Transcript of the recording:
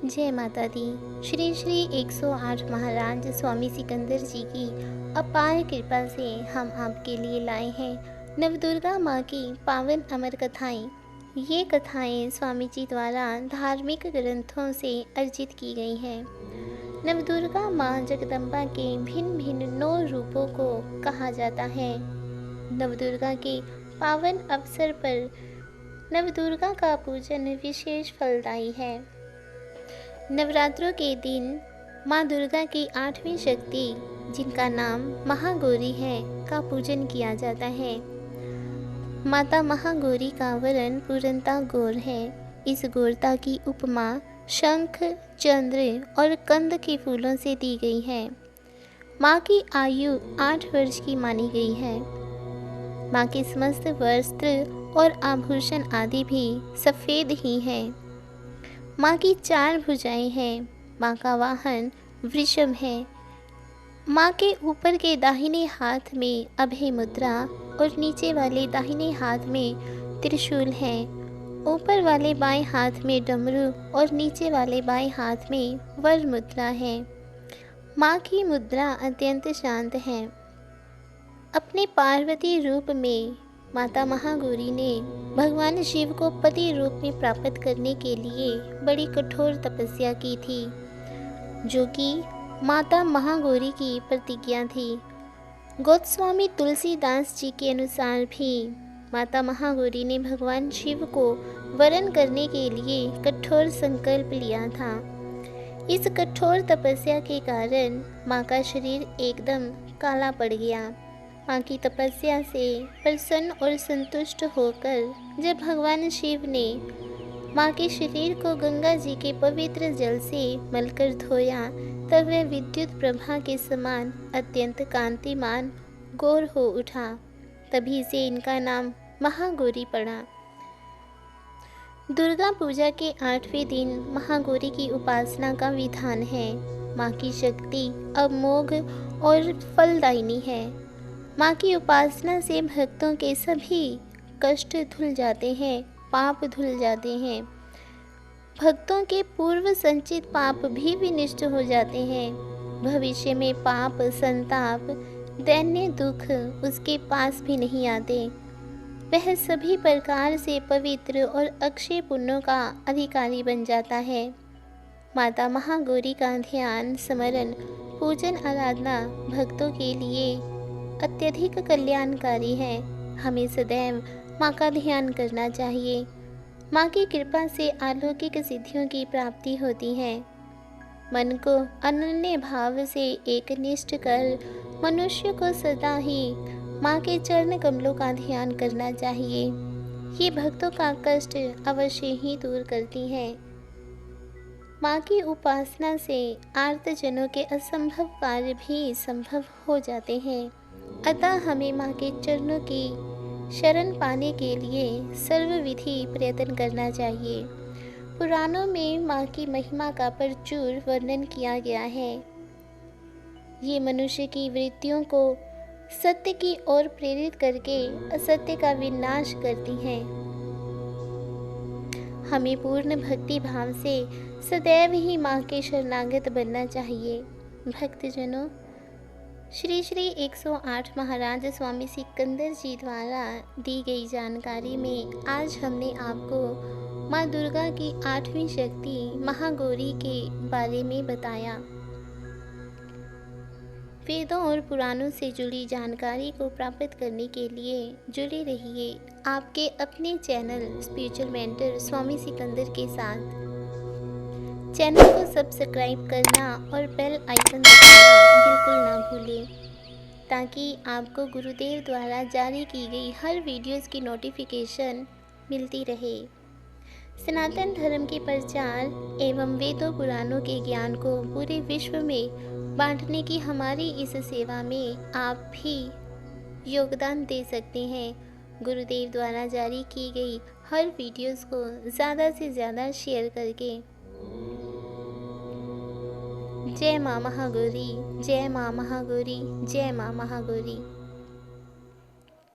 जय माता दी। श्री श्री 108 महाराज स्वामी सिकंदर जी की अपार कृपा से हम आपके लिए लाए हैं नवदुर्गा माँ की पावन अमर कथाएं। ये कथाएं स्वामी जी द्वारा धार्मिक ग्रंथों से अर्जित की गई हैं। नवदुर्गा माँ जगदम्बा के भिन्न भिन्न 9 रूपों को कहा जाता है। नवदुर्गा के पावन अवसर पर नवदुर्गा का पूजन विशेष फलदायी है। नवरात्रों के दिन माँ दुर्गा की 8वीं शक्ति, जिनका नाम महागौरी है, का पूजन किया जाता है। माता महागौरी का वर्ण पूर्णता गौर है। इस गौरता की उपमा शंख, चंद्र और कंद के फूलों से दी गई है। माँ की आयु 8 वर्ष की मानी गई है। माँ के समस्त वस्त्र और आभूषण आदि भी सफ़ेद ही हैं। माँ की 4 भुजाएं हैं। माँ का वाहन वृषभ है। माँ के ऊपर के दाहिने हाथ में अभय मुद्रा और नीचे वाले दाहिने हाथ में त्रिशूल है। ऊपर वाले बाएं हाथ में डमरू और नीचे वाले बाएं हाथ में वर मुद्रा है। माँ की मुद्रा अत्यंत शांत है। अपने पार्वती रूप में माता महागौरी ने भगवान शिव को पति रूप में प्राप्त करने के लिए बड़ी कठोर तपस्या की थी, जो कि माता महागौरी की प्रतिज्ञा थी। गोस्वामी तुलसीदास जी के अनुसार भी माता महागौरी ने भगवान शिव को वरण करने के लिए कठोर संकल्प लिया था। इस कठोर तपस्या के कारण माँ का शरीर एकदम काला पड़ गया। माँ की तपस्या से प्रसन्न और संतुष्ट होकर जब भगवान शिव ने माँ के शरीर को गंगा जी के पवित्र जल से मलकर धोया, तब वह विद्युत प्रभा के समान अत्यंत कांतिमान गौर हो उठा। तभी से इनका नाम महागौरी पड़ा। दुर्गा पूजा के 8वें दिन महागौरी की उपासना का विधान है। माँ की शक्ति अमोघ और फलदायिनी है। माँ की उपासना से भक्तों के सभी कष्ट धुल जाते हैं, पाप धुल जाते हैं। भक्तों के पूर्व संचित पाप भी विनष्ट हो जाते हैं। भविष्य में पाप, संताप, दैन्य दुख उसके पास भी नहीं आते। वह सभी प्रकार से पवित्र और अक्षय पुण्यों का अधिकारी बन जाता है। माता महागौरी का ध्यान, स्मरण, पूजन, आराधना भक्तों के लिए अत्यधिक कल्याणकारी है। हमें सदैव माँ का ध्यान करना चाहिए। माँ की कृपा से अलौकिक सिद्धियों की प्राप्ति होती है। मन को अनन्य भाव से एकनिष्ठ कर मनुष्य को सदा ही माँ के चरण कमलों का ध्यान करना चाहिए। ये भक्तों का कष्ट अवश्य ही दूर करती है। माँ की उपासना से आर्तजनों के असंभव कार्य भी संभव हो जाते हैं। अतः हमें माँ के चरणों की शरण पाने के लिए सर्वविधि प्रयत्न करना चाहिए। पुराणों में माँ की महिमा का प्रचुर वर्णन किया गया है। ये मनुष्य की वृत्तियों को सत्य की ओर प्रेरित करके असत्य का विनाश करती हैं। हमें पूर्ण भक्ति भाव से सदैव ही माँ के शरणागत बनना चाहिए। भक्तजनों, श्री श्री 108 महाराज स्वामी सिकंदर जी द्वारा दी गई जानकारी में आज हमने आपको माँ दुर्गा की 8वीं शक्ति महागौरी के बारे में बताया। वेदों और पुराणों से जुड़ी जानकारी को प्राप्त करने के लिए जुड़े रहिए आपके अपने चैनल स्पिरिचुअल मेंटर स्वामी सिकंदर के साथ। चैनल को सब्सक्राइब करना और बेल आइकन दबाना बिल्कुल ना भूलें, ताकि आपको गुरुदेव द्वारा जारी की गई हर वीडियोस की नोटिफिकेशन मिलती रहे। सनातन धर्म के प्रचार एवं वेदों पुराणों के ज्ञान को पूरे विश्व में बांटने की हमारी इस सेवा में आप भी योगदान दे सकते हैं। गुरुदेव द्वारा जारी की गई हर वीडियोस को ज़्यादा से ज़्यादा शेयर करके। जय माँ महागौरी, जय माँ महागौरी, जय माँ महागौरी।